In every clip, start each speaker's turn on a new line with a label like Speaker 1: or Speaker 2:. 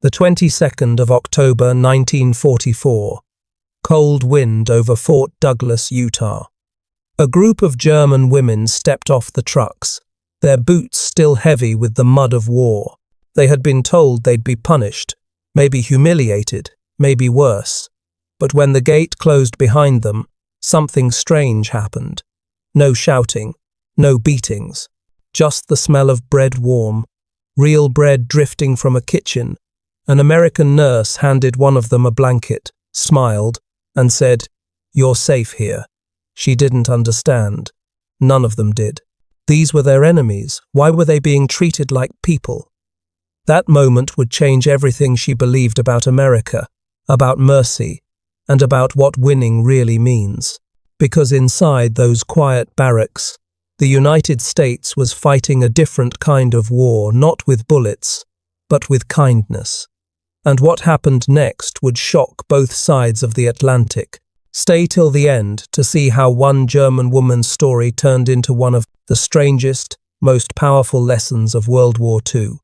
Speaker 1: The 22nd of October 1944. Cold wind over Fort Douglas, Utah. A group of German women stepped off the trucks, their boots still heavy with the mud of war. They had been told they'd be punished, maybe humiliated, maybe worse. But when the gate closed behind them, something strange happened. No shouting, no beatings, just the smell of bread warm, real bread drifting from a kitchen. An American nurse handed one of them a blanket, smiled, and said, "You're safe here." She didn't understand. None of them did. These were their enemies. Why were they being treated like people? That moment would change everything she believed about America, about mercy, and about what winning really means. Because inside those quiet barracks, the United States was fighting a different kind of war, not with bullets, but with kindness. And what happened next would shock both sides of the Atlantic. Stay till the end to see how one German woman's story turned into one of the strangest, most powerful lessons of World War II.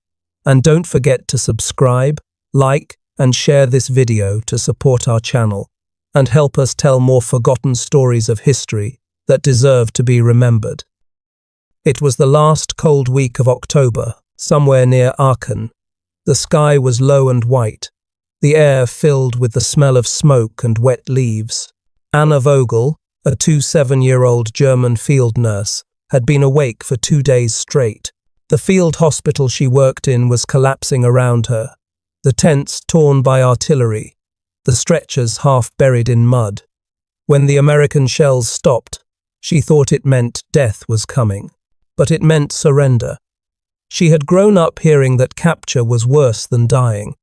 Speaker 1: And don't forget to subscribe, like, and share this video to support our channel and help us tell more forgotten stories of history that deserve to be remembered. It was the last cold week of October, somewhere near Aachen. The sky was low and white, the air filled with the smell of smoke and wet leaves. Anna Vogel, a 27-year-old German field nurse, had been awake for 2 days straight. The field hospital she worked in was collapsing around her, the tents torn by artillery, the stretchers half buried in mud. When the American shells stopped, she thought it meant death was coming, but it meant surrender. She had grown up hearing that capture was worse than dying.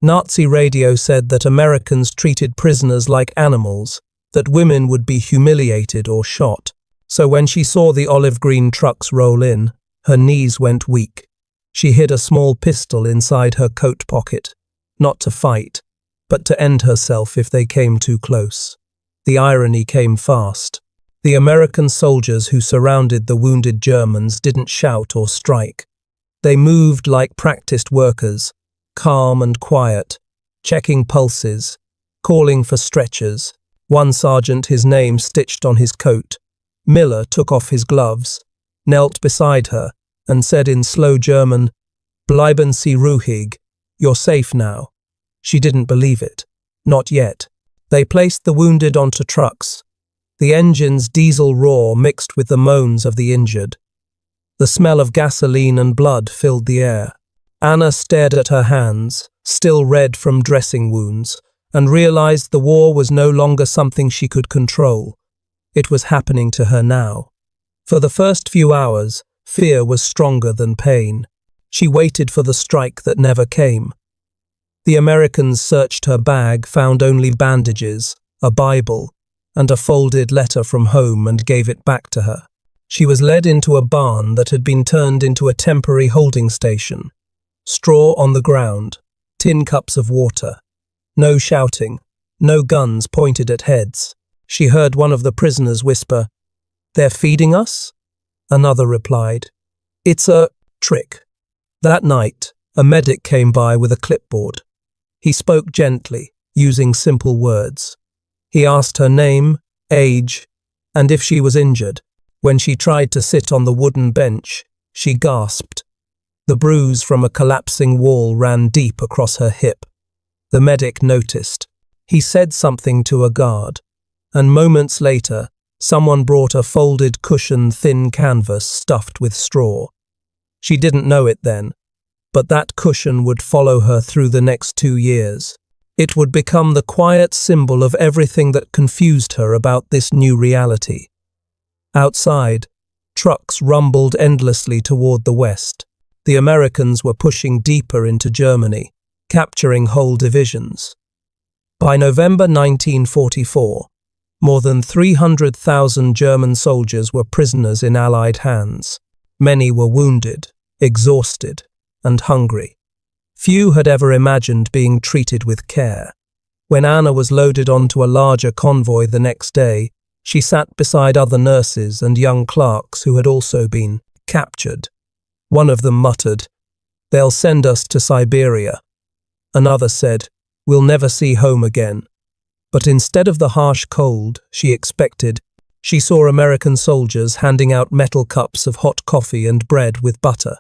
Speaker 1: Nazi radio said that Americans treated prisoners like animals, that women would be humiliated or shot. So when she saw the olive-green trucks roll in, her knees went weak. She hid a small pistol inside her coat pocket, not to fight, but to end herself if they came too close. The irony came fast. The American soldiers who surrounded the wounded Germans didn't shout or strike. They moved like practiced workers, calm and quiet, checking pulses, calling for stretchers. One sergeant, his name stitched on his coat, Miller, took off his gloves, knelt beside her, and said in slow German, "Bleiben Sie ruhig, you're safe now." She didn't believe it. Not yet. They placed the wounded onto trucks. The engine's diesel roar mixed with the moans of the injured. The smell of gasoline and blood filled the air. Anna stared at her hands, still red from dressing wounds, and realized the war was no longer something she could control. It was happening to her now. For the first few hours, fear was stronger than pain. She waited for the strike that never came. The Americans searched her bag, found only bandages, a Bible, and a folded letter from home and gave it back to her. She was led into a barn that had been turned into a temporary holding station. Straw on the ground, tin cups of water. No shouting, no guns pointed at heads. She heard one of the prisoners whisper, "They're feeding us?" Another replied, "It's a trick." That night, a medic came by with a clipboard. He spoke gently, using simple words. He asked her name, age, and if she was injured. When she tried to sit on the wooden bench, she gasped. The bruise from a collapsing wall ran deep across her hip. The medic noticed. He said something to a guard, and moments later, someone brought a folded cushion thin canvas stuffed with straw. She didn't know it then, but that cushion would follow her through the next 2 years. It would become the quiet symbol of everything that confused her about this new reality. Outside, trucks rumbled endlessly toward the west. The Americans were pushing deeper into Germany, capturing whole divisions. By November 1944, more than 300,000 German soldiers were prisoners in Allied hands. Many were wounded, exhausted, and hungry. Few had ever imagined being treated with care. When Anna was loaded onto a larger convoy the next day, she sat beside other nurses and young clerks who had also been captured. One of them muttered, "They'll send us to Siberia." Another said, "We'll never see home again." But instead of the harsh cold she expected, she saw American soldiers handing out metal cups of hot coffee and bread with butter.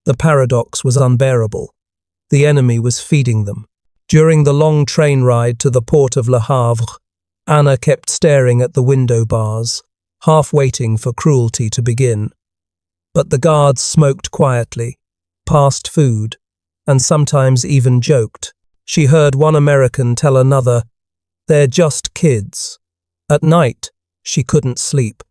Speaker 1: The paradox was unbearable. The enemy was feeding them. During the long train ride to the port of Le Havre, Anna kept staring at the window bars, half waiting for cruelty to begin. But the guards smoked quietly, passed food, and sometimes even joked. She heard one American tell another, "They're just kids." At night, she couldn't sleep.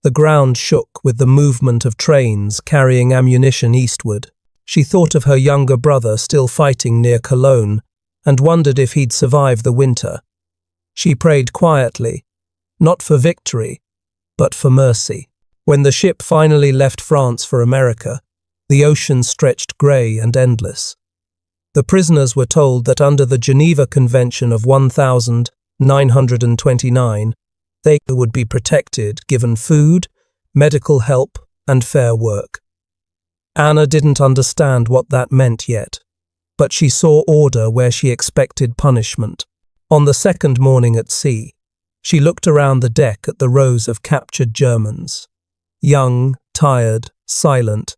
Speaker 1: The ground shook with the movement of trains carrying ammunition eastward. She thought of her younger brother still fighting near Cologne and wondered if he'd survive the winter. She prayed quietly, not for victory, but for mercy. When the ship finally left France for America, the ocean stretched grey and endless. The prisoners were told that under the Geneva Convention of 1929, they would be protected, given food, medical help, and fair work. Anna didn't understand what that meant yet, but she saw order where she expected punishment. On the second morning at sea, she looked around the deck at the rows of captured Germans, young, tired, silent,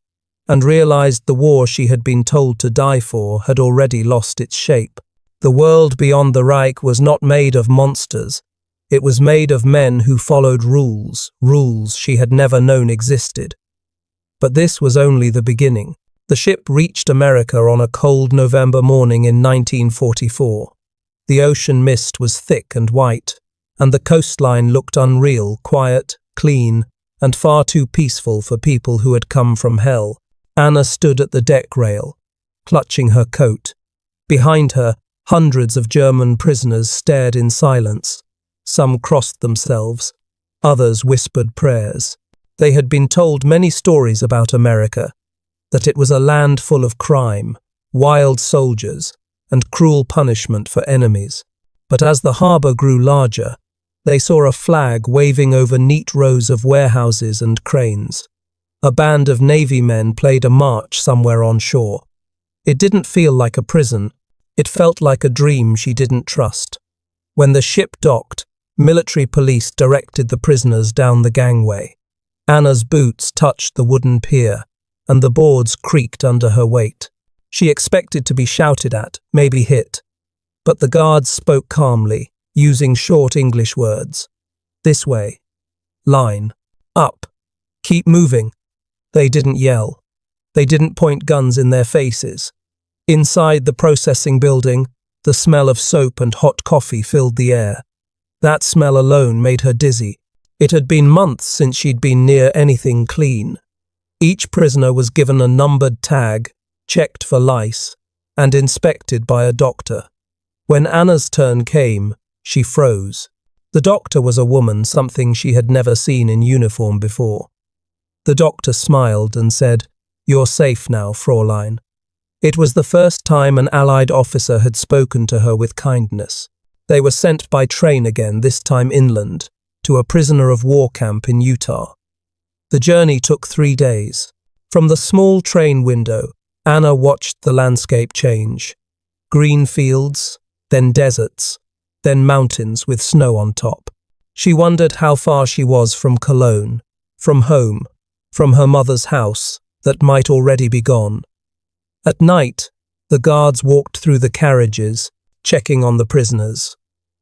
Speaker 1: and realized the war she had been told to die for had already lost its shape. The world beyond the Reich was not made of monsters. It was made of men who followed rules she had never known existed. But this was only the beginning. The ship reached America on a cold November morning in 1944. The ocean mist was thick and white, and the coastline looked unreal, quiet, clean, and far too peaceful for people who had come from hell. Anna stood at the deck rail, clutching her coat. Behind her, hundreds of German prisoners stared in silence. Some crossed themselves, others whispered prayers. They had been told many stories about America, that it was a land full of crime, wild soldiers, and cruel punishment for enemies. But as the harbour grew larger, they saw a flag waving over neat rows of warehouses and cranes. A band of Navy men played a march somewhere on shore. It didn't feel like a prison. It felt like a dream she didn't trust. When the ship docked, military police directed the prisoners down the gangway. Anna's boots touched the wooden pier, and the boards creaked under her weight. She expected to be shouted at, maybe hit. But the guards spoke calmly, using short English words. "This way. Line. Up. Keep moving." They didn't yell. They didn't point guns in their faces. Inside the processing building, the smell of soap and hot coffee filled the air. That smell alone made her dizzy. It had been months since she'd been near anything clean. Each prisoner was given a numbered tag, checked for lice, and inspected by a doctor. When Anna's turn came, she froze. The doctor was a woman, something she had never seen in uniform before. The doctor smiled and said, "You're safe now, Fräulein." It was the first time an Allied officer had spoken to her with kindness. They were sent by train again, this time inland, to a prisoner of war camp in Utah. The journey took 3 days. From the small train window, Anna watched the landscape change. Green fields, then deserts, then mountains with snow on top. She wondered how far she was from Cologne, from home, from her mother's house that might already be gone. At night, the guards walked through the carriages, checking on the prisoners.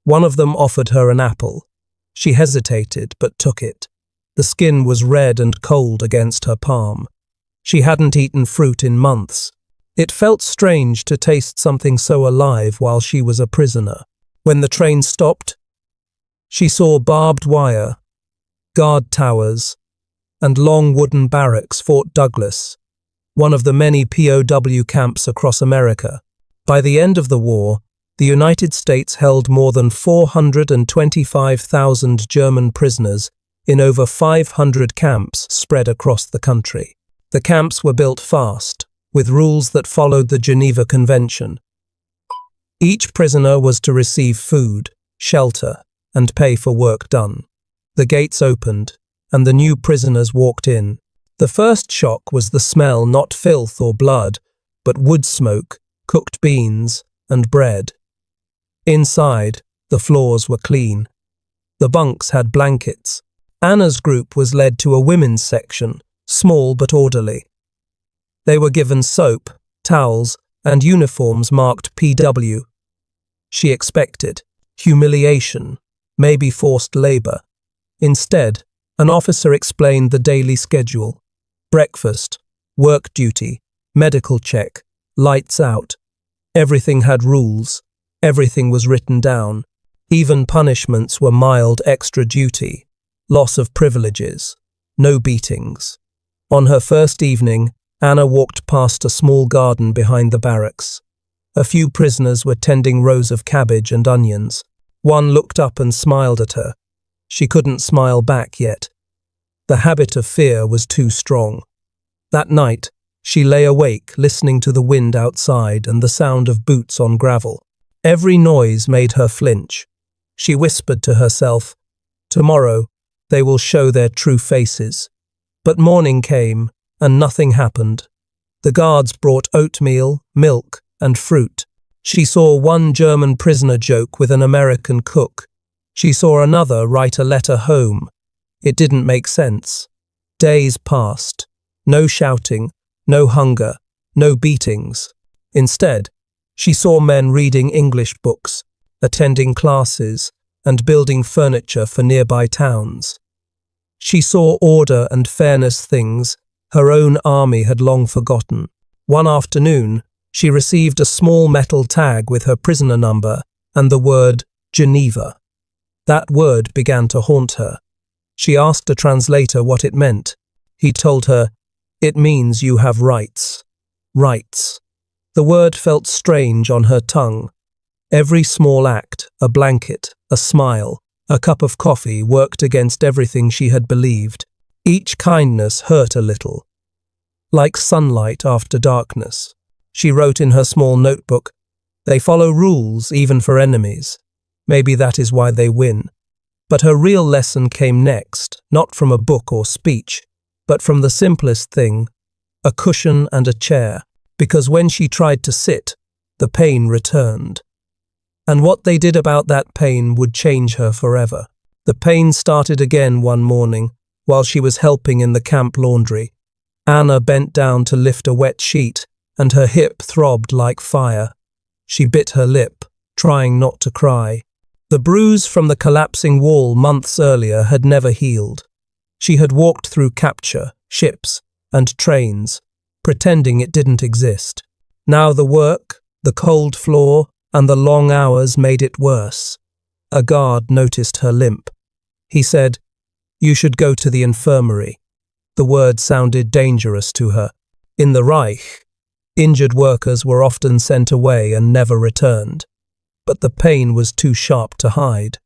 Speaker 1: One of them offered her an apple. She hesitated, but took it. The skin was red and cold against her palm. She hadn't eaten fruit in months. It felt strange to taste something so alive while she was a prisoner. When the train stopped, she saw barbed wire, guard towers, and long wooden barracks. Fort Douglas, one of the many POW camps across America. By the end of the war, the United States held more than 425,000 German prisoners in over 500 camps spread across the country. The camps were built fast, with rules that followed the Geneva Convention. Each prisoner was to receive food, shelter, and pay for work done. The gates opened, and the new prisoners walked in. The first shock was the smell, not filth or blood, but wood smoke, cooked beans, and bread. Inside, the floors were clean. The bunks had blankets. Anna's group was led to a women's section, small but orderly. They were given soap, towels, and uniforms marked PW. She expected humiliation, maybe forced labor. Instead, an officer explained the daily schedule: breakfast, work duty, medical check, lights out. Everything had rules. Everything was written down. Even punishments were mild extra duty, loss of privileges, no beatings. On her first evening, Anna walked past a small garden behind the barracks. A few prisoners were tending rows of cabbage and onions. One looked up and smiled at her. She couldn't smile back yet. The habit of fear was too strong. That night, she lay awake listening to the wind outside and the sound of boots on gravel. Every noise made her flinch. She whispered to herself, "Tomorrow, they will show their true faces." But morning came, and nothing happened. The guards brought oatmeal, milk, and fruit. She saw one German prisoner joke with an American cook. She saw another write a letter home. It didn't make sense. Days passed. No shouting, no hunger, no beatings. Instead, she saw men reading English books, attending classes, and building furniture for nearby towns. She saw order and fairness, things her own army had long forgotten. One afternoon, she received a small metal tag with her prisoner number and the word Geneva. That word began to haunt her. She asked a translator what it meant. He told her, "It means you have rights." Rights. The word felt strange on her tongue. Every small act, a blanket, a smile, a cup of coffee, worked against everything she had believed. Each kindness hurt a little. Like sunlight after darkness. She wrote in her small notebook, "They follow rules even for enemies. Maybe that is why they win." But her real lesson came next, not from a book or speech, but from the simplest thing, a cushion and a chair. Because when she tried to sit, the pain returned. And what they did about that pain would change her forever. The pain started again one morning, while she was helping in the camp laundry. Anna bent down to lift a wet sheet, and her hip throbbed like fire. She bit her lip, trying not to cry. The bruise from the collapsing wall months earlier had never healed. She had walked through capture, ships, and trains, pretending it didn't exist. Now the work, the cold floor, and the long hours made it worse. A guard noticed her limp. He said, "You should go to the infirmary." The word sounded dangerous to her. In the Reich, injured workers were often sent away and never returned. But the pain was too sharp to hide.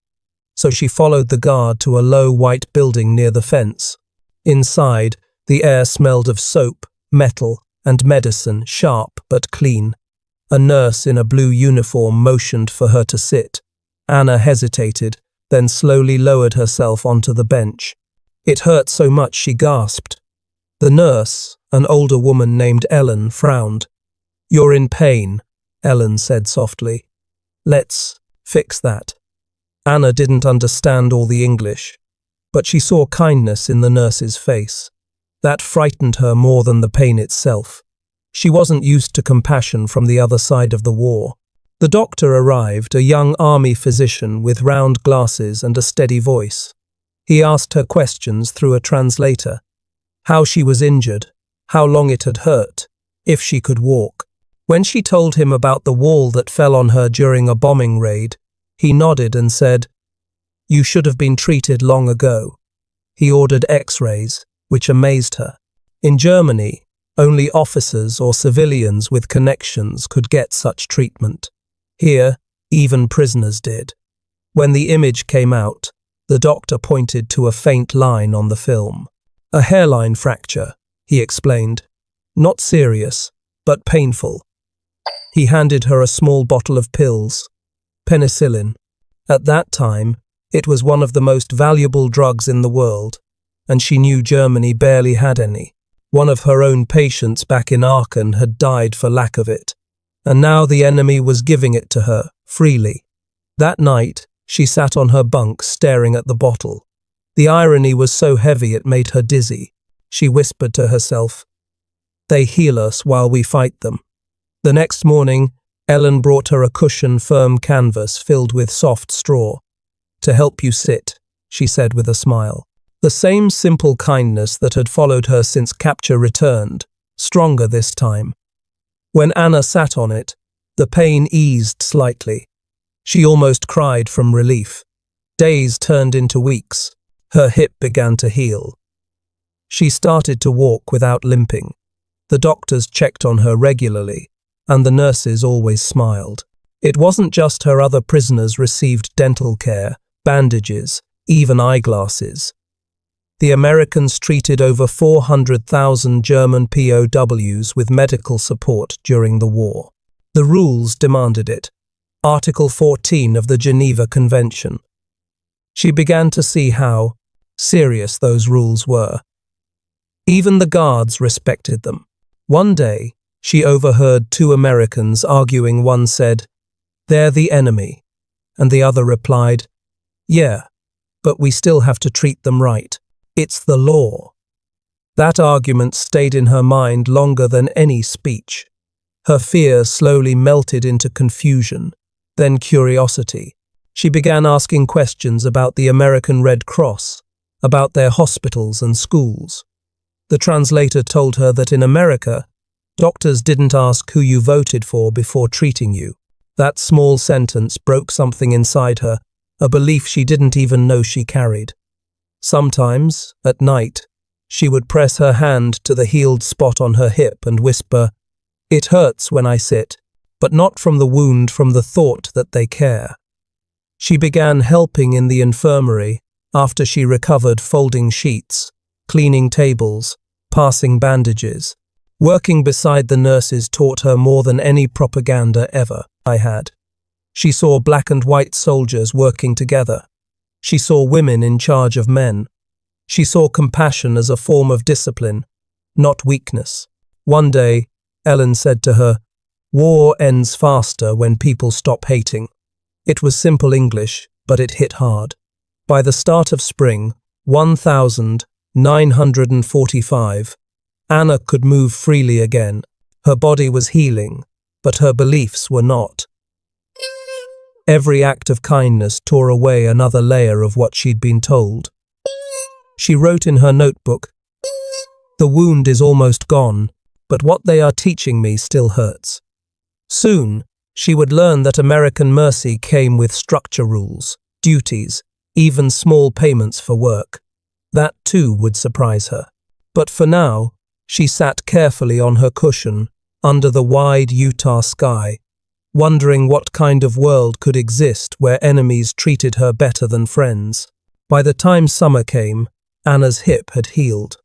Speaker 1: So she followed the guard to a low white building near the fence. Inside, the air smelled of soap, metal, and medicine, sharp but clean. A nurse in a blue uniform motioned for her to sit. Anna hesitated, then slowly lowered herself onto the bench. It hurt so much she gasped. The nurse, an older woman named Ellen, frowned. "You're in pain," Ellen said softly. "Let's fix that." Anna didn't understand all the English, but she saw kindness in the nurse's face. That frightened her more than the pain itself. She wasn't used to compassion from the other side of the war. The doctor arrived, a young army physician with round glasses and a steady voice. He asked her questions through a translator. How she was injured, how long it had hurt, if she could walk. When she told him about the wall that fell on her during a bombing raid, he nodded and said, "You should have been treated long ago." He ordered X-rays, which amazed her. In Germany, only officers or civilians with connections could get such treatment. Here, even prisoners did. When the image came out, the doctor pointed to a faint line on the film. "A hairline fracture," he explained. "Not serious, but painful." He handed her a small bottle of pills, penicillin. At that time, it was one of the most valuable drugs in the world, and she knew Germany barely had any. One of her own patients back in Aachen had died for lack of it. and now the enemy was giving it to her, freely. That night, she sat on her bunk staring at the bottle. The irony was so heavy it made her dizzy. She whispered to herself, "They heal us while we fight them." The next morning, Ellen brought her a cushion-firm canvas filled with soft straw. "To help you sit," she said with a smile. The same simple kindness that had followed her since capture returned, stronger this time. When Anna sat on it, the pain eased slightly. She almost cried from relief. Days turned into weeks. Her hip began to heal. She started to walk without limping. The doctors checked on her regularly, and the nurses always smiled. It wasn't just her other prisoners received dental care, bandages, even eyeglasses. The Americans treated over 400,000 German POWs with medical support during the war. The rules demanded it. Article 14 of the Geneva Convention. She began to see how serious those rules were. Even the guards respected them. One day, she overheard two Americans arguing. One said, "They're the enemy," and the other replied, "Yeah, but we still have to treat them right. It's the law." That argument stayed in her mind longer than any speech. Her fear slowly melted into confusion, then curiosity. She began asking questions about the American Red Cross, about their hospitals and schools. The translator told her that in America, doctors didn't ask who you voted for before treating you. That small sentence broke something inside her, a belief she didn't even know she carried. Sometimes, at night, she would press her hand to the healed spot on her hip and whisper, "It hurts when I sit," but not from the wound, from the thought that they care. She began helping in the infirmary after she recovered, folding sheets, cleaning tables, passing bandages. Working beside the nurses taught her more than any propaganda ever I had. She saw black and white soldiers working together. She saw women in charge of men. She saw compassion as a form of discipline, not weakness. One day, Ellen said to her, "War ends faster when people stop hating." It was simple English, but it hit hard. By the start of spring, 1945, Anna could move freely again. Her body was healing, but her beliefs were not. Every act of kindness tore away another layer of what she'd been told. She wrote in her notebook, "The wound is almost gone, but what they are teaching me still hurts." Soon, she would learn that American mercy came with structure rules, duties, even small payments for work. That too would surprise her. But for now, she sat carefully on her cushion under the wide Utah sky, wondering what kind of world could exist where enemies treated her better than friends. By the time summer came, Anna's hip had healed.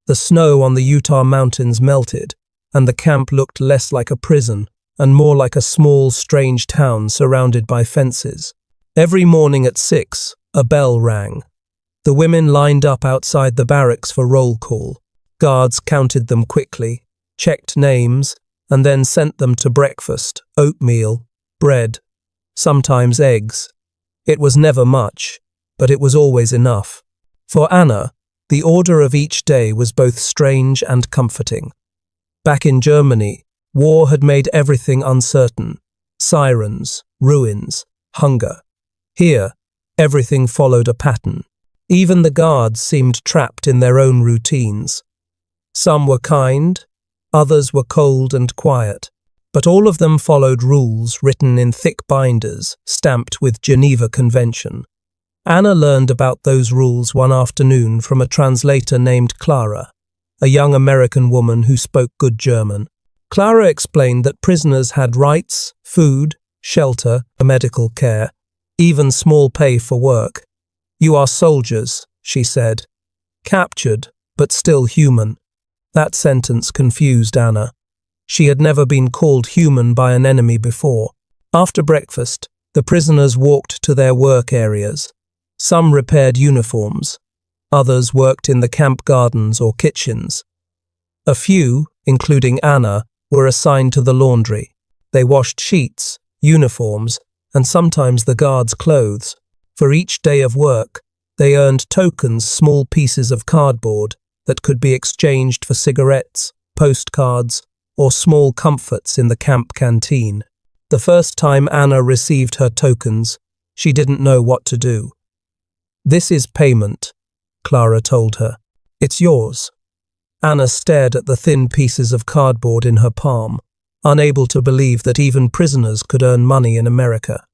Speaker 1: The snow on the Utah mountains melted, and the camp looked less like a prison and more like a small, strange town surrounded by fences. Every morning at 6, a bell rang. The women lined up outside the barracks for roll call. Guards counted them quickly, checked names, and then sent them to breakfast: oatmeal, bread, sometimes eggs. It was never much, but it was always enough. For Anna, the order of each day was both strange and comforting. Back in Germany, war had made everything uncertain: sirens, ruins, hunger. Here, everything followed a pattern. Even the guards seemed trapped in their own routines. Some were kind, others were cold and quiet, but all of them followed rules written in thick binders, stamped with Geneva Convention. Anna learned about those rules one afternoon from a translator named Clara, a young American woman who spoke good German. Clara explained that prisoners had rights, food, shelter, medical care, even small pay for work. "You are soldiers," she said. "Captured, but still human." That sentence confused Anna. She had never been called human by an enemy before. After breakfast, the prisoners walked to their work areas. Some repaired uniforms. Others worked in the camp gardens or kitchens. A few, including Anna, were assigned to the laundry. They washed sheets, uniforms, and sometimes the guards' clothes. For each day of work, they earned tokens, small pieces of cardboard that could be exchanged for cigarettes, postcards, or small comforts in the camp canteen. The first time Anna received her tokens, she didn't know what to do. "This is payment," Clara told her. "It's yours." Anna stared at the thin pieces of cardboard in her palm, unable to believe that even prisoners could earn money in America.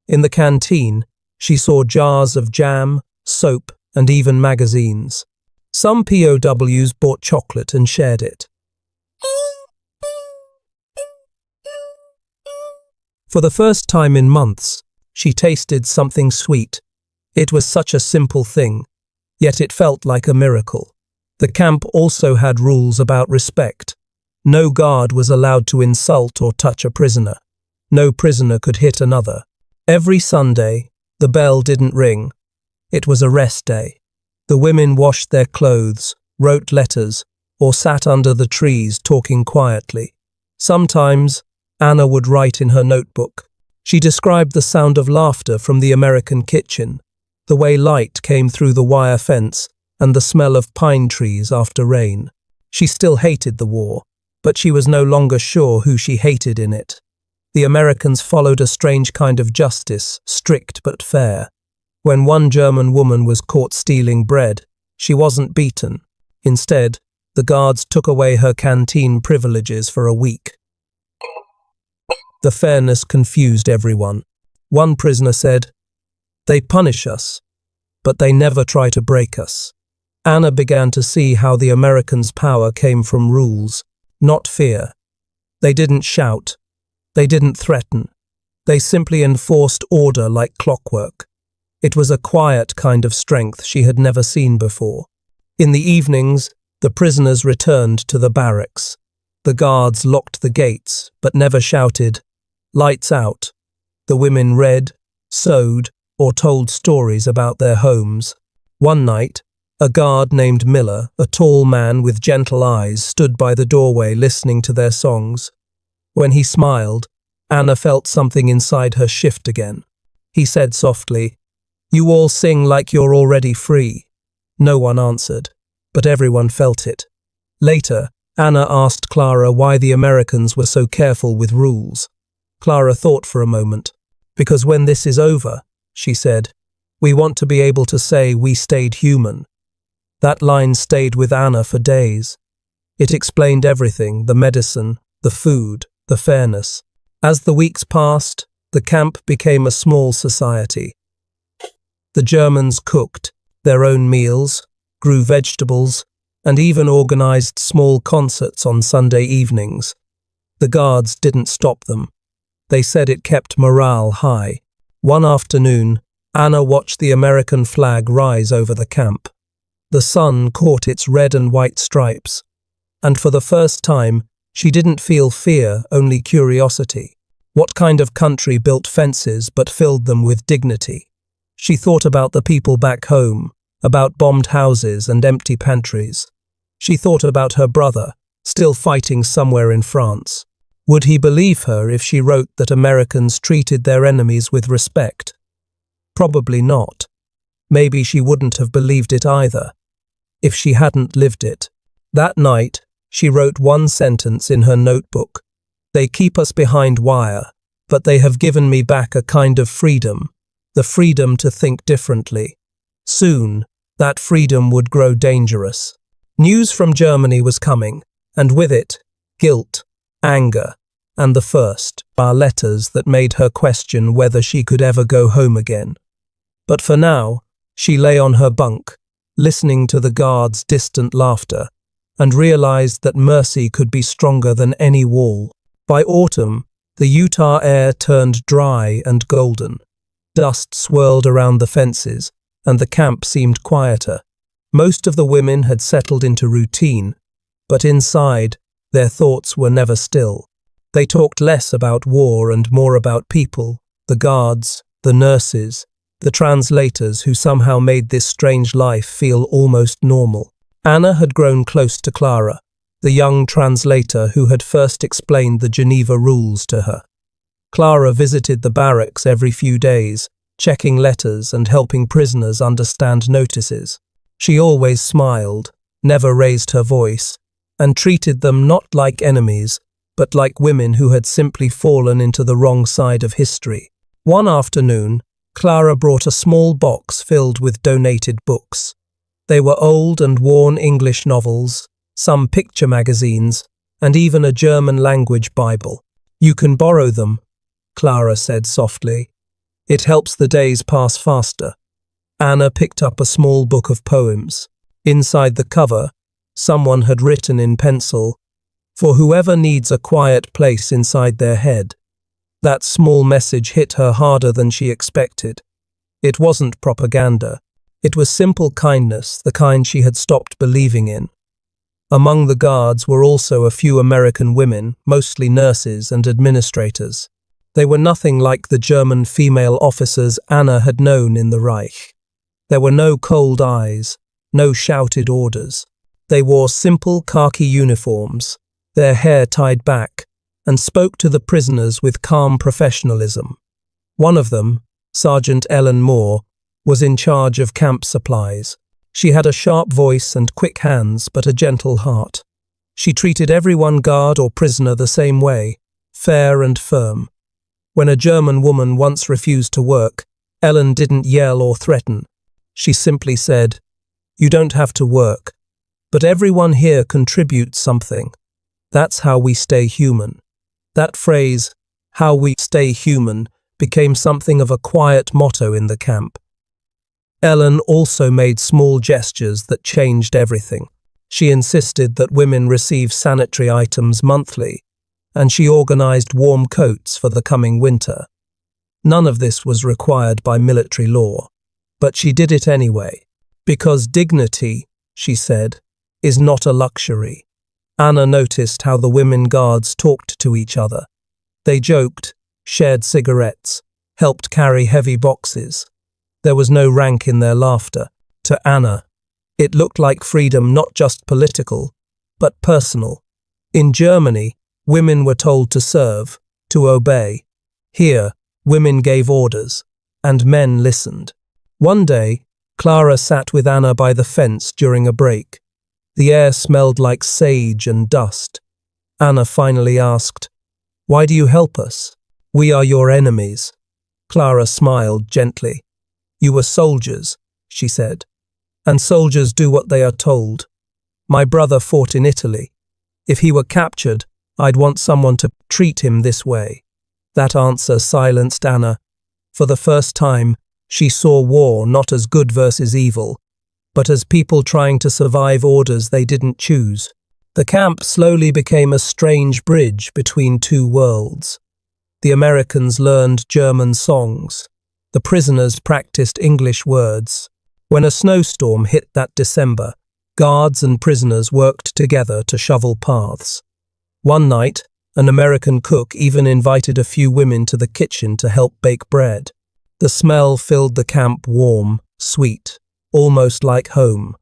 Speaker 1: In the canteen, she saw jars of jam, soap, and even magazines. Some POWs bought chocolate and shared it. For the first time in months, she tasted something sweet. It was such a simple thing, yet it felt like a miracle. The camp also had rules about respect. No guard was allowed to insult or touch a prisoner. No prisoner could hit another. Every Sunday, the bell didn't ring. It was a rest day. The women washed their clothes, wrote letters, or sat under the trees talking quietly. Sometimes, Anna would write in her notebook. She described the sound of laughter from the American kitchen, the way light came through the wire fence, and the smell of pine trees after rain. She still hated the war, but she was no longer sure who she hated in it. The Americans followed a strange kind of justice, strict but fair. When one German woman was caught stealing bread, she wasn't beaten. Instead, the guards took away her canteen privileges for a week. The fairness confused everyone. One prisoner said, "They punish us, but they never try to break us." Anna began to see how the Americans' power came from rules, not fear. They didn't shout. They didn't threaten. They simply enforced order like clockwork. It was a quiet kind of strength she had never seen before. In the evenings, the prisoners returned to the barracks. The guards locked the gates, but never shouted, "Lights out." The women read, sewed, or told stories about their homes. One night, a guard named Miller, a tall man with gentle eyes, stood by the doorway listening to their songs. When he smiled, Anna felt something inside her shift again. He said softly, "You all sing like you're already free." No one answered, but everyone felt it. Later, Anna asked Clara why the Americans were so careful with rules. Clara thought for a moment. "Because when this is over," she said, "we want to be able to say we stayed human." That line stayed with Anna for days. It explained everything: the medicine, the food, the fairness. As the weeks passed, the camp became a small society. The Germans cooked their own meals, grew vegetables, and even organized small concerts on Sunday evenings. The guards didn't stop them. They said it kept morale high. One afternoon, Anna watched the American flag rise over the camp. The sun caught its red and white stripes, and for the first time, she didn't feel fear, only curiosity. What kind of country built fences but filled them with dignity? She thought about the people back home, about bombed houses and empty pantries. She thought about her brother, still fighting somewhere in France. Would he believe her if she wrote that Americans treated their enemies with respect? Probably not. Maybe she wouldn't have believed it either, if she hadn't lived it. That night, she wrote one sentence in her notebook. "They keep us behind wire, but they have given me back a kind of freedom, the freedom to think differently." Soon, that freedom would grow dangerous. News from Germany was coming, and with it, guilt, anger, and the first letters that made her question whether she could ever go home again. But for now, she lay on her bunk, listening to the guards' distant laughter, and realized that mercy could be stronger than any wall. By autumn, the Utah air turned dry and golden. Dust swirled around the fences, and the camp seemed quieter. Most of the women had settled into routine, but inside, their thoughts were never still. They talked less about war and more about people, the guards, the nurses, the translators who somehow made this strange life feel almost normal. Anna had grown close to Clara. the young translator who had first explained the Geneva rules to her. Clara visited the barracks every few days, checking letters and helping prisoners understand notices. She always smiled, never raised her voice, and treated them not like enemies, but like women who had simply fallen into the wrong side of history. One afternoon, Clara brought a small box filled with donated books. They were old and worn English novels, some picture magazines, and even a German-language Bible. "You can borrow them," Clara said softly. "It helps the days pass faster." Anna picked up a small book of poems. Inside the cover, someone had written in pencil, "For whoever needs a quiet place inside their head." That small message hit her harder than she expected. It wasn't propaganda. It was simple kindness, the kind she had stopped believing in. Among the guards were also a few American women, mostly nurses and administrators. They were nothing like the German female officers Anna had known in the Reich. There were no cold eyes, no shouted orders. They wore simple khaki uniforms, their hair tied back, and spoke to the prisoners with calm professionalism. One of them, Sergeant Ellen Moore, was in charge of camp supplies. She had a sharp voice and quick hands, but a gentle heart. She treated everyone, guard or prisoner, the same way, fair and firm. When a German woman once refused to work, Ellen didn't yell or threaten. She simply said, "You don't have to work, but everyone here contributes something. That's how we stay human." That phrase, "how we stay human," became something of a quiet motto in the camp. Ellen also made small gestures that changed everything. She insisted that women receive sanitary items monthly, and she organized warm coats for the coming winter. None of this was required by military law, but she did it anyway. Because dignity, she said, is not a luxury. Anna noticed how the women guards talked to each other. They joked, shared cigarettes, helped carry heavy boxes. There was no rank in their laughter. To Anna, it looked like freedom, not just political, but personal. In Germany, women were told to serve, to obey. Here, women gave orders, and men listened. One day, Clara sat with Anna by the fence during a break. The air smelled like sage and dust. Anna finally asked, "Why do you help us?" "We are your enemies." Clara smiled gently. "You were soldiers," she said, "and soldiers do what they are told. My brother fought in Italy. If he were captured, I'd want someone to treat him this way." That answer silenced Anna. For the first time, she saw war not as good versus evil, but as people trying to survive orders they didn't choose. The camp slowly became a strange bridge between two worlds. The Americans learned German songs. The prisoners practiced English words. When a snowstorm hit that December, guards and prisoners worked together to shovel paths. One night, an American cook even invited a few women to the kitchen to help bake bread. The smell filled the camp warm, sweet, almost like home.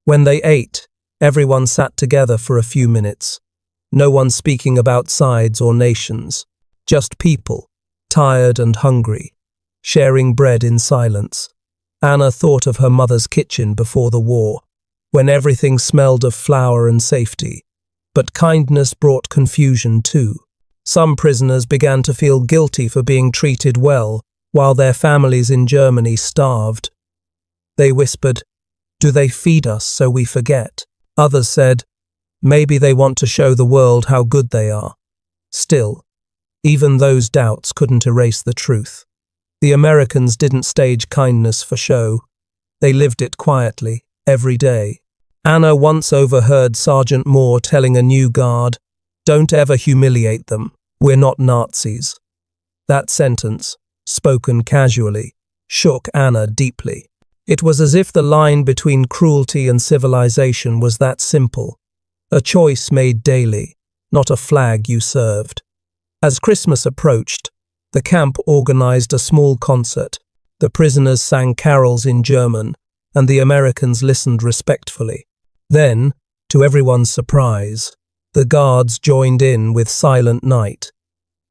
Speaker 1: When they ate, everyone sat together for a few minutes. No one speaking about sides or nations. Just people, tired and hungry, sharing bread in silence. Anna thought of her mother's kitchen before the war, when everything smelled of flour and safety. But kindness brought confusion too. Some prisoners began to feel guilty for being treated well, while their families in Germany starved. They whispered, "Do they feed us so we forget?" Others said, "Maybe they want to show the world how good they are." Still, even those doubts couldn't erase the truth. The Americans didn't stage kindness for show. They lived it quietly, every day. Anna once overheard Sergeant Moore telling a new guard, "Don't ever humiliate them. We're not Nazis." That sentence, spoken casually, shook Anna deeply. It was as if the line between cruelty and civilization was that simple. A choice made daily, not a flag you served. As Christmas approached, the camp organized a small concert. The prisoners sang carols in German, and the Americans listened respectfully. Then, to everyone's surprise, The guards joined in with Silent Night.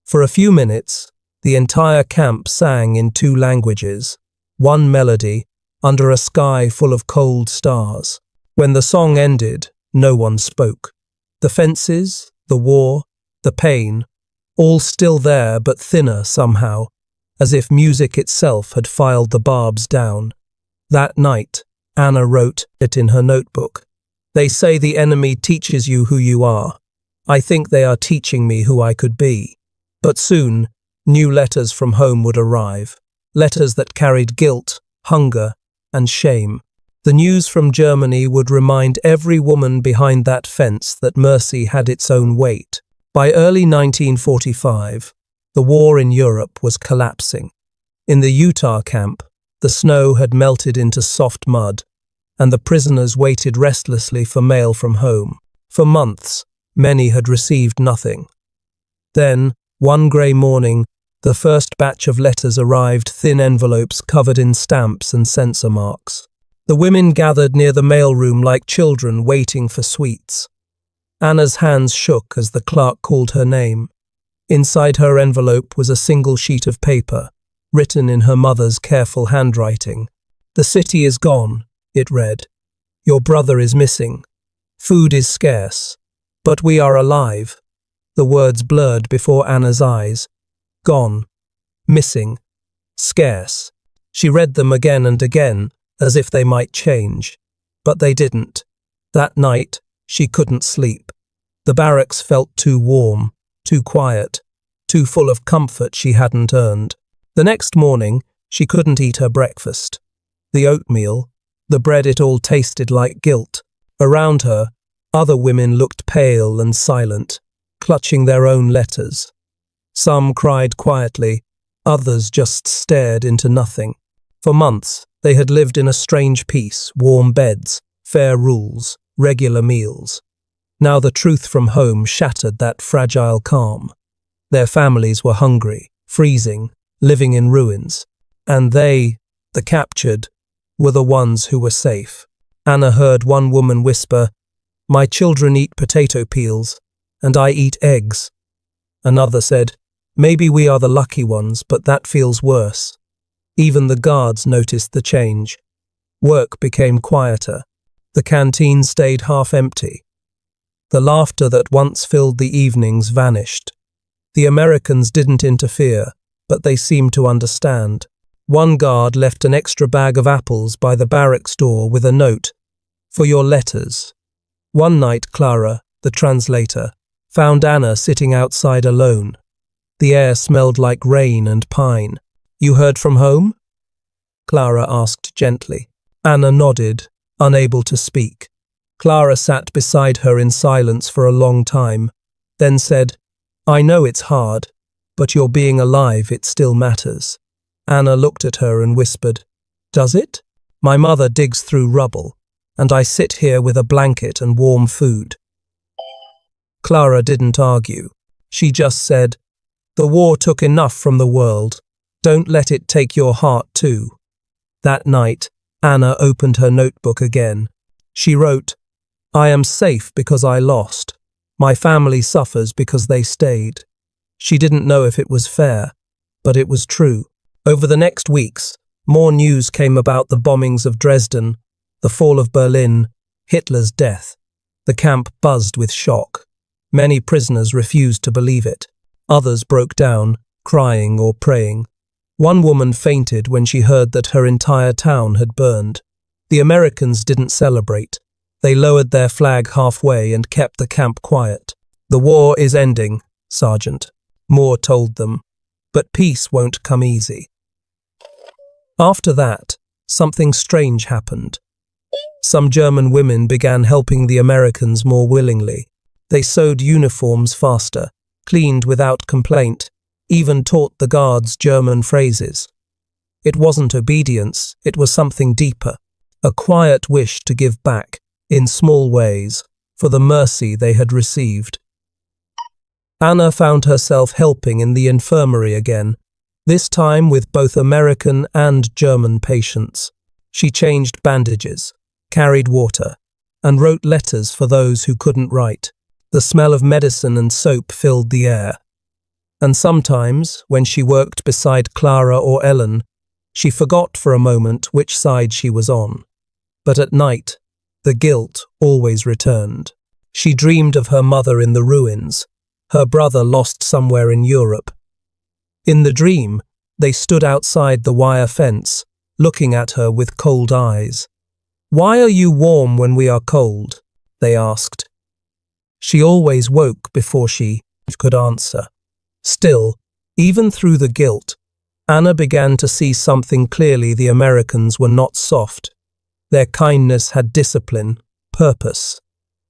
Speaker 1: For a few minutes, the entire camp sang in two languages, one melody, under a sky full of cold stars. When the song ended, no one spoke. The fences, the war, the pain, all still there but thinner somehow, as if music itself had filed the barbs down. That night, Anna wrote it in her notebook. They say the enemy teaches you who you are. I think they are teaching me who I could be. But soon, new letters from home would arrive. Letters that carried guilt, hunger, and shame. The news from Germany would remind every woman behind that fence that mercy had its own weight. By early 1945, the war in Europe was collapsing. In the Utah camp, the snow had melted into soft mud, and the prisoners waited restlessly for mail from home. For months, many had received nothing. Then, one grey morning, the first batch of letters arrived, thin envelopes covered in stamps and censor marks. The women gathered near the mailroom like children waiting for sweets. Anna's hands shook as the clerk called her name. Inside her envelope was a single sheet of paper, written in her mother's careful handwriting. "The city is gone," it read. "Your brother is missing. Food is scarce. But we are alive." The words blurred before Anna's eyes. Gone. Missing. Scarce. She read them again and again, as if they might change. But they didn't. That night, she couldn't sleep. The barracks felt too warm, too quiet, too full of comfort she hadn't earned. The next morning, she couldn't eat her breakfast. The oatmeal, the bread, it all tasted like guilt. Around her, other women looked pale and silent, clutching their own letters. Some cried quietly, others just stared into nothing. For months, they had lived in a strange peace, warm beds, fair rules, regular meals. Now the truth from home shattered that fragile calm. Their families were hungry, freezing, living in ruins. And they, the captured, were the ones who were safe. Anna heard one woman whisper, "My children eat potato peels, and I eat eggs." Another said, "Maybe we are the lucky ones, but that feels worse." Even the guards noticed the change. Work became quieter. The canteen stayed half empty. The laughter that once filled the evenings vanished. The Americans didn't interfere, but they seemed to understand. One guard left an extra bag of apples by the barracks door with a note, "For your letters." One night Clara, the translator, found Anna sitting outside alone. The air smelled like rain and pine. "You heard from home?" Clara asked gently. Anna nodded, unable to speak. Clara sat beside her in silence for a long time, then said, "I know it's hard, but your being alive, it still matters." Anna looked at her and whispered, "Does it? My mother digs through rubble, and I sit here with a blanket and warm food." Clara didn't argue. She just said, "The war took enough from the world. Don't let it take your heart too." That night, Anna opened her notebook again. She wrote, "I am safe because I lost. My family suffers because they stayed." She didn't know if it was fair, but it was true. Over the next weeks, more news came about the bombings of Dresden, the fall of Berlin, Hitler's death. The camp buzzed with shock. Many prisoners refused to believe it. Others broke down, crying or praying. One woman fainted when she heard that her entire town had burned. The Americans didn't celebrate. They lowered their flag halfway and kept the camp quiet. "The war is ending, Sergeant," Moore told them, "but peace won't come easy." After that, something strange happened. Some German women began helping the Americans more willingly. They sewed uniforms faster, cleaned without complaint, even taught the guards German phrases. It wasn't obedience, it was something deeper, a quiet wish to give back, in small ways, for the mercy they had received. Anna found herself helping in the infirmary again, this time with both American and German patients. She changed bandages, carried water, and wrote letters for those who couldn't write. The smell of medicine and soap filled the air. And sometimes, when she worked beside Clara or Ellen, she forgot for a moment which side she was on. But at night, the guilt always returned. She dreamed of her mother in the ruins, her brother lost somewhere in Europe. In the dream, they stood outside the wire fence, looking at her with cold eyes. "Why are you warm when we are cold?" they asked. She always woke before she could answer. Still, even through the guilt, Anna began to see something clearly. The Americans were not soft. Their kindness had discipline, purpose.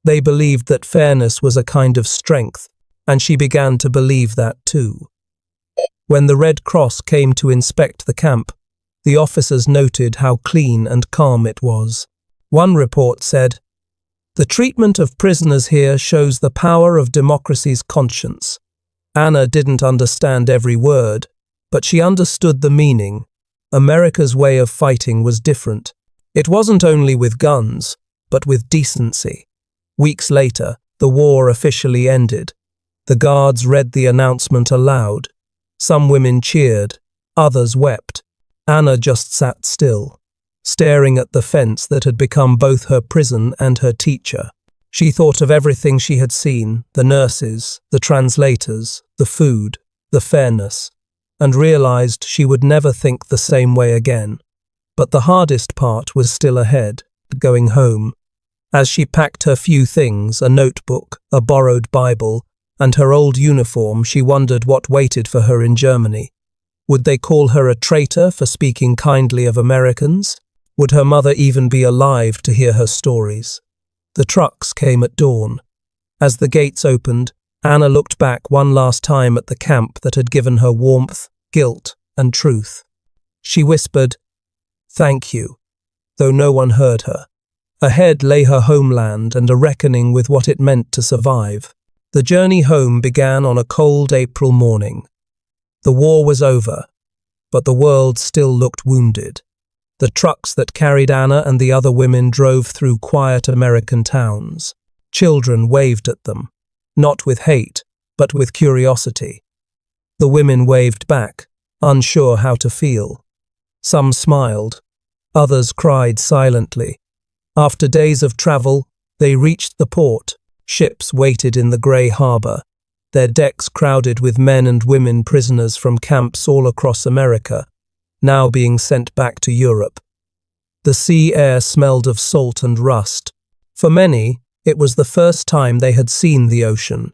Speaker 1: They believed that fairness was a kind of strength, and she began to believe that too. When the Red Cross came to inspect the camp, the officers noted how clean and calm it was. One report said, "The treatment of prisoners here shows the power of democracy's conscience." Anna didn't understand every word, but she understood the meaning. America's way of fighting was different. It wasn't only with guns, but with decency. Weeks later, the war officially ended. The guards read the announcement aloud. Some women cheered, others wept. Anna just sat still, staring at the fence that had become both her prison and her teacher. She thought of everything she had seen, the nurses, the translators, the food, the fairness, and realized she would never think the same way again. But the hardest part was still ahead, going home. As she packed her few things, a notebook, a borrowed Bible, and her old uniform, she wondered what waited for her in Germany. Would they call her a traitor for speaking kindly of Americans? Would her mother even be alive to hear her stories? The trucks came at dawn. As the gates opened, Anna looked back one last time at the camp that had given her warmth, guilt, and truth. She whispered, "Thank you," though no one heard her. Ahead lay her homeland and a reckoning with what it meant to survive. The journey home began on a cold April morning. The war was over, but the world still looked wounded. The trucks that carried Anna and the other women drove through quiet American towns. Children waved at them, not with hate, but with curiosity. The women waved back, unsure how to feel. Some smiled, others cried silently. After days of travel, they reached the port. Ships waited in the grey harbour, their decks crowded with men and women prisoners from camps all across America, now being sent back to Europe. The sea air smelled of salt and rust. For many, it was the first time they had seen the ocean.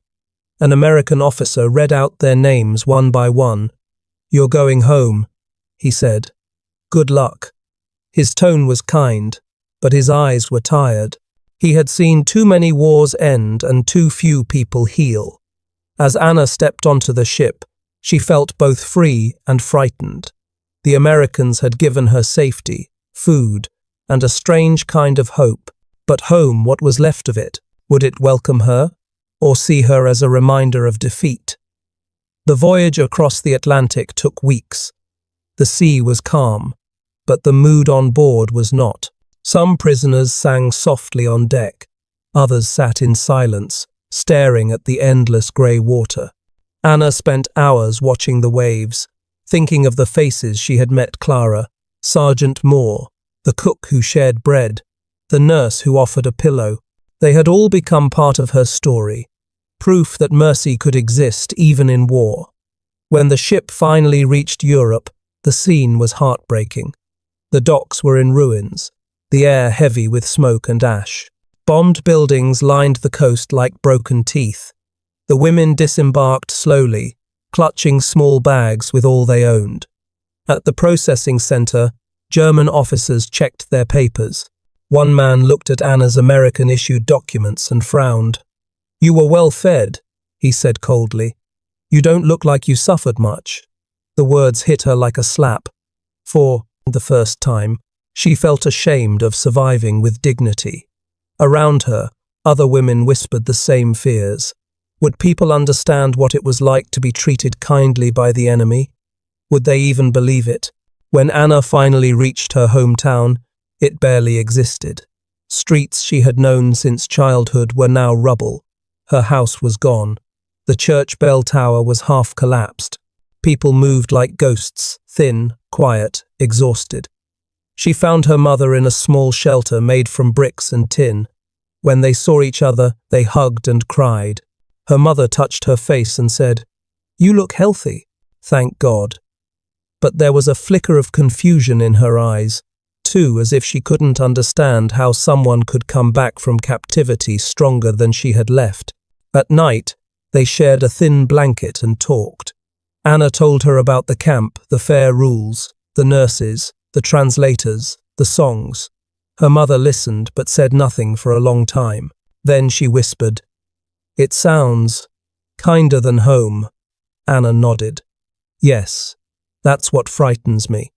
Speaker 1: An American officer read out their names one by one. "You're going home," he said. "Good luck." His tone was kind, but his eyes were tired. He had seen too many wars end and too few people heal. As Anna stepped onto the ship, she felt both free and frightened. The Americans had given her safety, food, and a strange kind of hope. But home, what was left of it? Would it welcome her, or see her as a reminder of defeat? The voyage across the Atlantic took weeks. The sea was calm, but the mood on board was not. Some prisoners sang softly on deck. Others sat in silence, staring at the endless grey water. Anna spent hours watching the waves, thinking of the faces she had met: Clara, Sergeant Moore, the cook who shared bread, the nurse who offered a pillow. They had all become part of her story, proof that mercy could exist even in war. When the ship finally reached Europe, the scene was heartbreaking. The docks were in ruins, the air heavy with smoke and ash. Bombed buildings lined the coast like broken teeth. The women disembarked slowly, clutching small bags with all they owned. At the processing center, German officers checked their papers. One man looked at Anna's American-issued documents and frowned. "You were well fed," he said coldly. "You don't look like you suffered much." The words hit her like a slap. For the first time, she felt ashamed of surviving with dignity. Around her, other women whispered the same fears. Would people understand what it was like to be treated kindly by the enemy? Would they even believe it? When Anna finally reached her hometown, it barely existed. Streets she had known since childhood were now rubble. Her house was gone. The church bell tower was half collapsed. People moved like ghosts, thin, quiet, exhausted. She found her mother in a small shelter made from bricks and tin. When they saw each other, they hugged and cried. Her mother touched her face and said, "You look healthy, thank God." But there was a flicker of confusion in her eyes, too, as if she couldn't understand how someone could come back from captivity stronger than she had left. At night, they shared a thin blanket and talked. Anna told her about the camp, the fair rules, the nurses, the translators, the songs. Her mother listened but said nothing for a long time. Then she whispered, "It sounds kinder than home." Anna nodded. "Yes, that's what frightens me."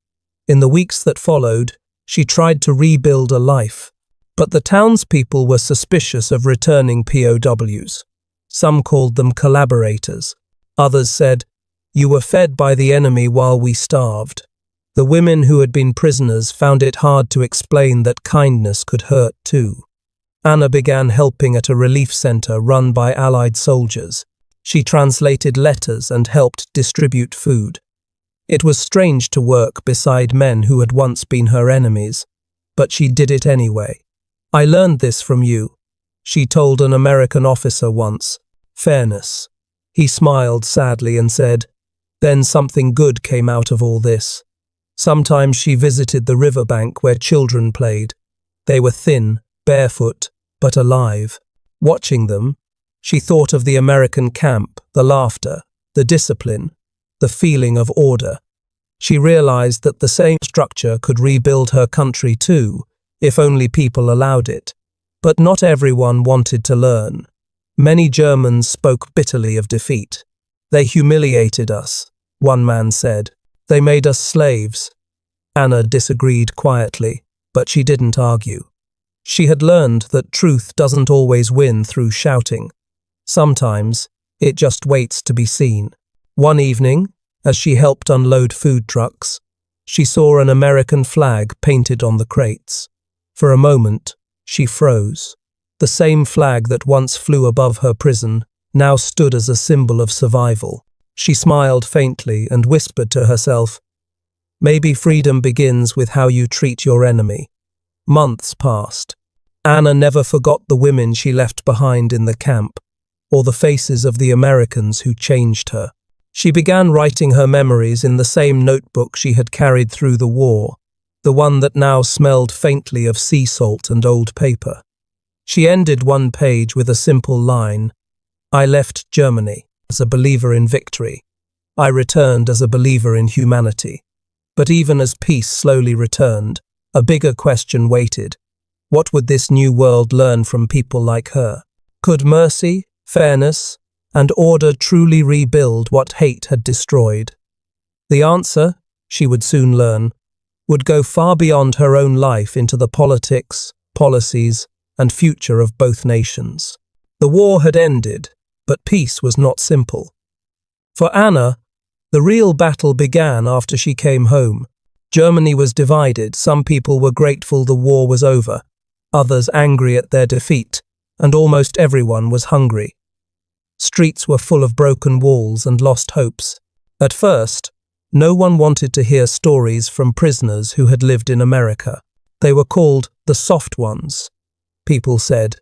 Speaker 1: In the weeks that followed, she tried to rebuild a life. But the townspeople were suspicious of returning POWs. Some called them collaborators. Others said, "You were fed by the enemy while we starved." The women who had been prisoners found it hard to explain that kindness could hurt too. Anna began helping at a relief center run by Allied soldiers. She translated letters and helped distribute food. It was strange to work beside men who had once been her enemies, but she did it anyway. "I learned this from you," she told an American officer once. Fairness. He smiled sadly and said, "Then something good came out of all this." Sometimes she visited the riverbank where children played. They were thin, barefoot, but alive. Watching them, she thought of the American camp, the laughter, the discipline, the feeling of order. She realized that the same structure could rebuild her country too, if only people allowed it. But not everyone wanted to learn. Many Germans spoke bitterly of defeat. "They humiliated us," one man said. "They made us slaves." Anna disagreed quietly, but she didn't argue. She had learned that truth doesn't always win through shouting. Sometimes it just waits to be seen. One evening, as she helped unload food trucks, she saw an American flag painted on the crates. For a moment, she froze. The same flag that once flew above her prison now stood as a symbol of survival. She smiled faintly and whispered to herself, "Maybe freedom begins with how you treat your enemy." Months passed. Anna never forgot the women she left behind in the camp, or the faces of the Americans who changed her. She began writing her memories in the same notebook she had carried through the war, the one that now smelled faintly of sea salt and old paper. She ended one page with a simple line, "I left Germany as a believer in victory. I returned as a believer in humanity." But even as peace slowly returned, a bigger question waited. What would this new world learn from people like her? Could mercy, fairness, and order truly rebuild what hate had destroyed? The answer, she would soon learn, would go far beyond her own life into the politics, policies, and future of both nations. The war had ended, but peace was not simple. For Anna, the real battle began after she came home. Germany was divided. Some people were grateful the war was over, others angry at their defeat, and almost everyone was hungry. Streets were full of broken walls and lost hopes. At first, no one wanted to hear stories from prisoners who had lived in America. They were called the soft ones. People said,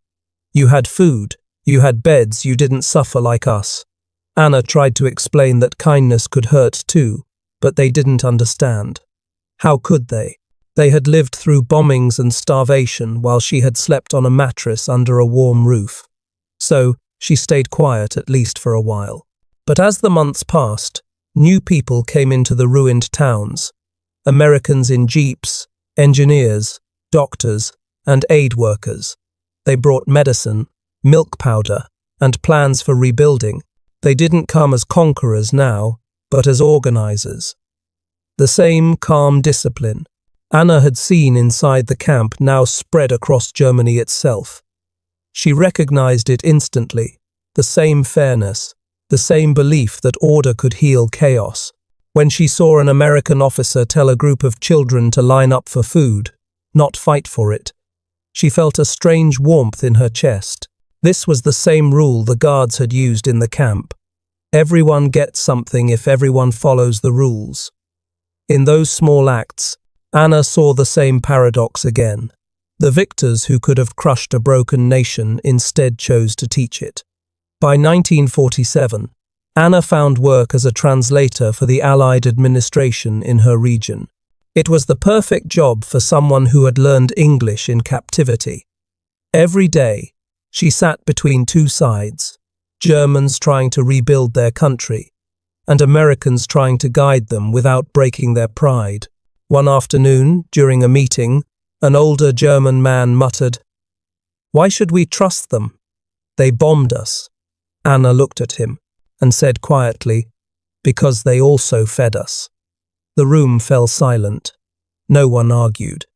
Speaker 1: "You had food, you had beds, you didn't suffer like us." Anna tried to explain that kindness could hurt too, but they didn't understand. How could they? They had lived through bombings and starvation while she had slept on a mattress under a warm roof. So, she stayed quiet at least for a while. But as the months passed, new people came into the ruined towns. Americans in jeeps, engineers, doctors, and aid workers. They brought medicine, milk powder, and plans for rebuilding. They didn't come as conquerors now, but as organizers. The same calm discipline Anna had seen inside the camp now spread across Germany itself. She recognized it instantly, the same fairness, the same belief that order could heal chaos. When she saw an American officer tell a group of children to line up for food, not fight for it, she felt a strange warmth in her chest. This was the same rule the guards had used in the camp. Everyone gets something if everyone follows the rules. In those small acts, Anna saw the same paradox again. The victors who could have crushed a broken nation instead chose to teach it. By 1947, Anna found work as a translator for the Allied administration in her region. It was the perfect job for someone who had learned English in captivity. Every day, she sat between two sides, Germans trying to rebuild their country, and Americans trying to guide them without breaking their pride. One afternoon, during a meeting, an older German man muttered, "Why should we trust them? They bombed us." Anna looked at him and said quietly, "Because they also fed us." The room fell silent. No one argued.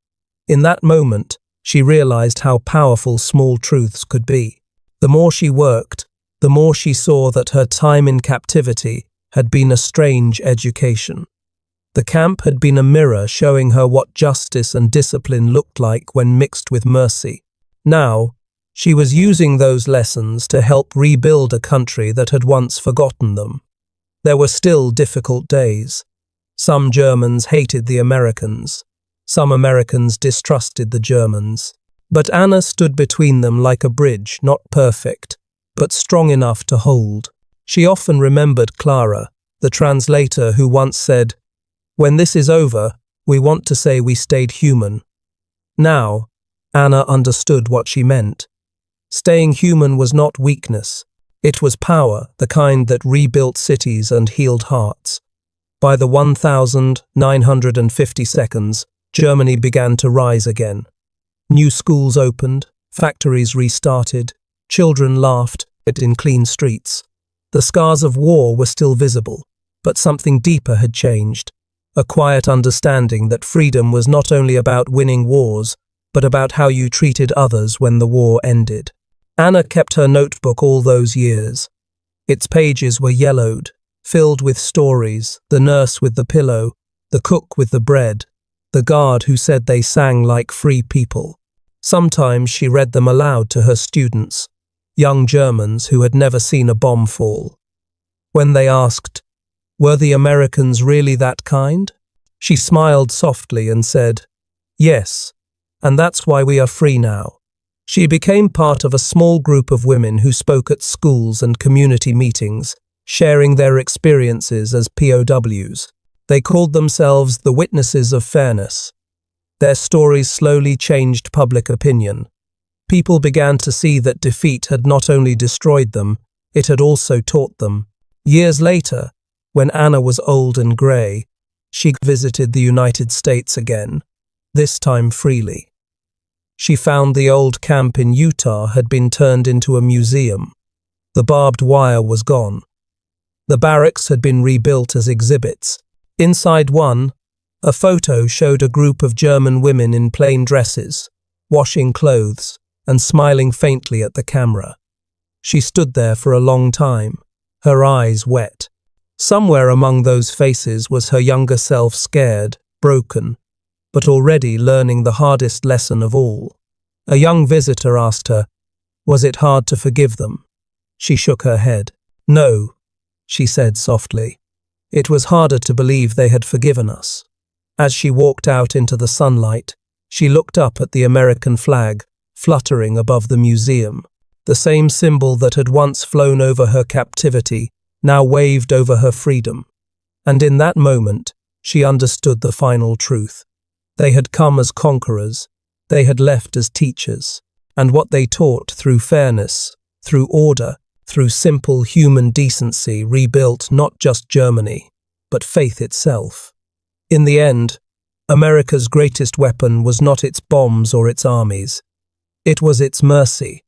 Speaker 1: In that moment, she realized how powerful small truths could be. The more she worked, the more she saw that her time in captivity had been a strange education. The camp had been a mirror showing her what justice and discipline looked like when mixed with mercy. Now, she was using those lessons to help rebuild a country that had once forgotten them. There were still difficult days. Some Germans hated the Americans. Some Americans distrusted the Germans. But Anna stood between them like a bridge, not perfect, but strong enough to hold. She often remembered Clara, the translator who once said, "When this is over, we want to say we stayed human." Now, Anna understood what she meant. Staying human was not weakness. It was power, the kind that rebuilt cities and healed hearts. By the 1950s, Germany began to rise again. New schools opened, factories restarted, children laughed in clean streets. The scars of war were still visible, but something deeper had changed. A quiet understanding that freedom was not only about winning wars, but about how you treated others when the war ended. Anna kept her notebook all those years. Its pages were yellowed, filled with stories, the nurse with the pillow, the cook with the bread, the guard who said they sang like free people. Sometimes she read them aloud to her students, young Germans who had never seen a bomb fall. When they asked, "Were the Americans really that kind?" she smiled softly and said, "Yes, and that's why we are free now." She became part of a small group of women who spoke at schools and community meetings, sharing their experiences as POWs. They called themselves the Witnesses of Fairness. Their stories slowly changed public opinion. People began to see that defeat had not only destroyed them, it had also taught them. Years later, when Anna was old and grey, she visited the United States again, this time freely. She found the old camp in Utah had been turned into a museum. The barbed wire was gone. The barracks had been rebuilt as exhibits. Inside one, a photo showed a group of German women in plain dresses, washing clothes and smiling faintly at the camera. She stood there for a long time, her eyes wet. Somewhere among those faces was her younger self, scared, broken, but already learning the hardest lesson of all. A young visitor asked her, was it hard to forgive them? She shook her head. "No," she said softly. "It was harder to believe they had forgiven us." As she walked out into the sunlight, she looked up at the American flag, fluttering above the museum. The same symbol that had once flown over her captivity now waved over her freedom. And in that moment, she understood the final truth. They had come as conquerors, they had left as teachers, and what they taught through fairness, through order, through simple human decency rebuilt not just Germany, but faith itself. In the end, America's greatest weapon was not its bombs or its armies. It was its mercy.